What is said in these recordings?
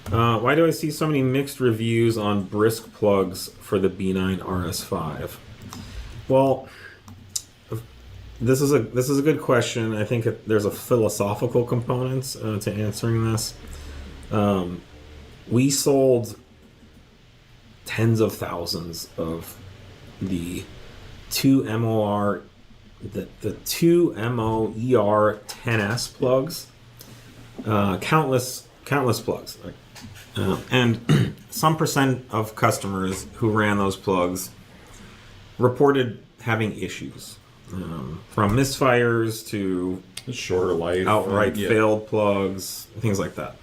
Why do I see so many mixed reviews on Brisk plugs for the B9 RS5? Well, this is a good question. I think there's a philosophical component to answering this. We sold tens of thousands of the two MOR, the two MOER 10S plugs, countless plugs. And some percent of customers who ran those plugs reported having issues, from misfires to shorter life, outright failed plugs, things like that.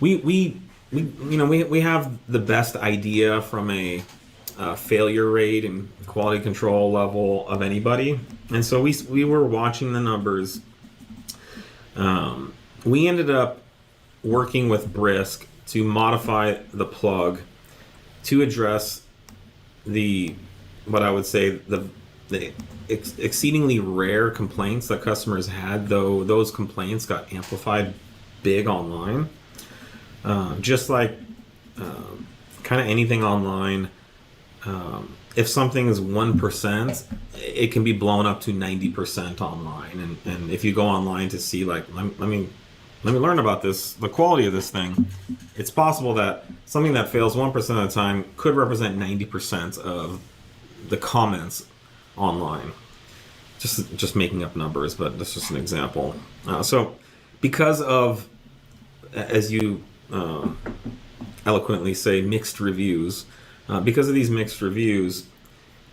We have the best idea from a failure rate and quality control level of anybody, and so we were watching the numbers. We ended up working with Brisk to modify the plug to address what I would say the exceedingly rare complaints that customers had, though those complaints got amplified big online. Just like kind of anything online, if something is 1%, it can be blown up to 90% online. And if you go online to see, like, let me learn about this, the quality of this thing, it's possible that something that fails 1% of the time could represent 90% of the comments online. Just making up numbers, but that's just an example. So because of, as you eloquently say, mixed reviews, because of these mixed reviews,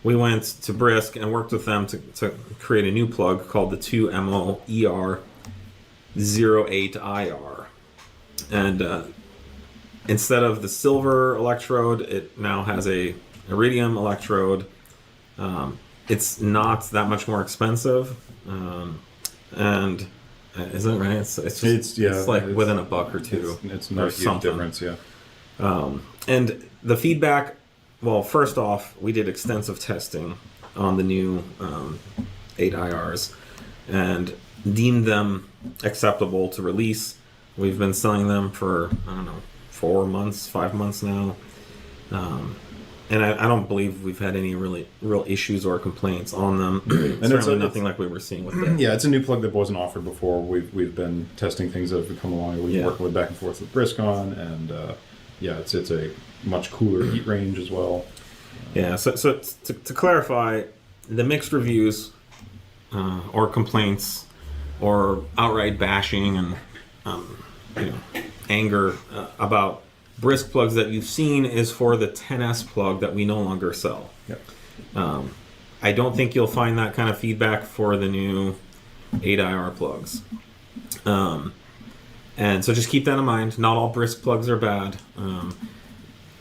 we went to Brisk and worked with them to create a new plug called the 2MOER 08IR. And instead of the silver electrode, it now has a iridium electrode. It's not that much more expensive, and isn't it right? It's like within a buck or two. It's not a huge difference, yeah. And the feedback. Well, first off, we did extensive testing on the new 8IRs and deemed them acceptable to release. We've been selling them for, 4 months, 5 months now. And I don't believe we've had any real issues or complaints on them. And certainly nothing like we were seeing with them. Yeah, it's a new plug that wasn't offered before. We've been testing things as we come along. We've been working with back and forth with Brisk on, and it's a much cooler heat range as well. Yeah, so to clarify, the mixed reviews or complaints or outright bashing and anger about Brisk plugs that you've seen is for the 10S plug that we no longer sell. Yep. I don't think you'll find that kind of feedback for the new 8IR plugs. And so just keep that in mind. Not all Brisk plugs are bad.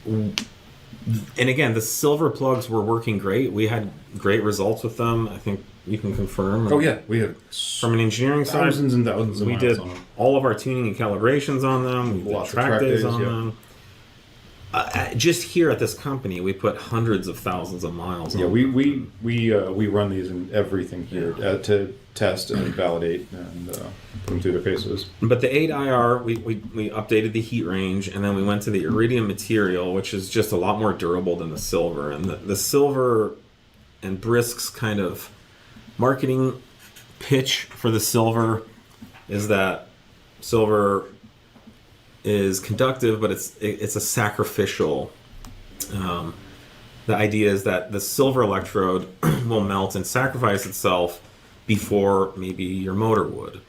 And again, the silver plugs were working great. We had great results with them. I think you can confirm. Oh yeah, we have from an engineering side, thousands and thousands of we miles did on them. All of our tuning and calibrations on them. We did track days on them. Just here at this company, we put hundreds of thousands of miles on them. We run these in everything here to test and validate and put them through their paces. But the 8IR, we updated the heat range, and then we went to the iridium material, which is just a lot more durable than the silver. And the silver and Brisk's kind of marketing pitch for the silver is that silver is conductive, but it's a sacrificial. The idea is that the silver electrode will melt and sacrifice itself before maybe your motor would.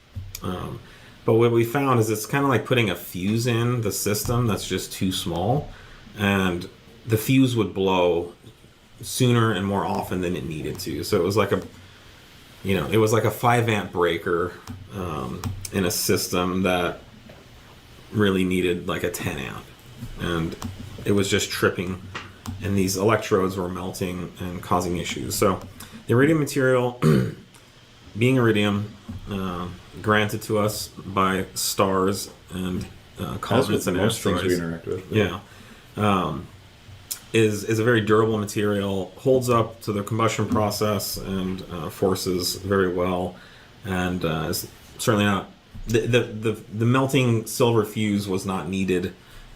But what we found is it's kind of like putting a fuse in the system that's just too small, and the fuse would blow sooner and more often than it needed to. So it was like a 5 amp breaker in a system that really needed like a 10 amp, and it was just tripping, and these electrodes were melting and causing issues. So the iridium material, being iridium, granted to us by stars and comets and asteroids, we interact with. Is a very durable material, holds up to the combustion process and forces very well, and is certainly not the melting silver fuse was not needed,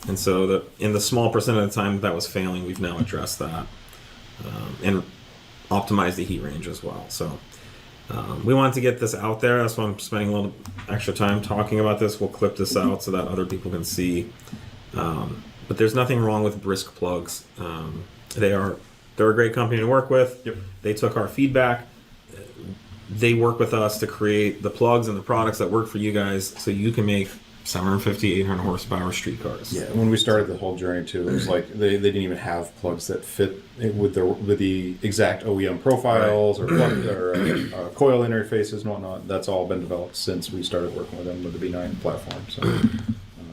and so in the small percent of the time that was failing, we've now addressed that and optimized the heat range as well. So we wanted to get this out there. That's why I'm spending a little extra time talking about this. We'll clip this out so that other people can see. But there's nothing wrong with Brisk plugs. They're a great company to work with. Yep. They took our feedback. They work with us to create the plugs and the products that work for you guys, so you can make 750, 800 horsepower street cars. Yeah, when we started the whole journey too, it was like they didn't even have plugs that fit with the exact OEM profiles or coil interfaces and whatnot. That's all been developed since we started working with them with the B9 platform. So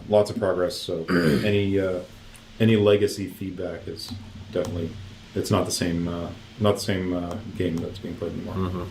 lots of progress. So any legacy feedback is definitely, it's not the same game that's being played anymore. Mm-hmm.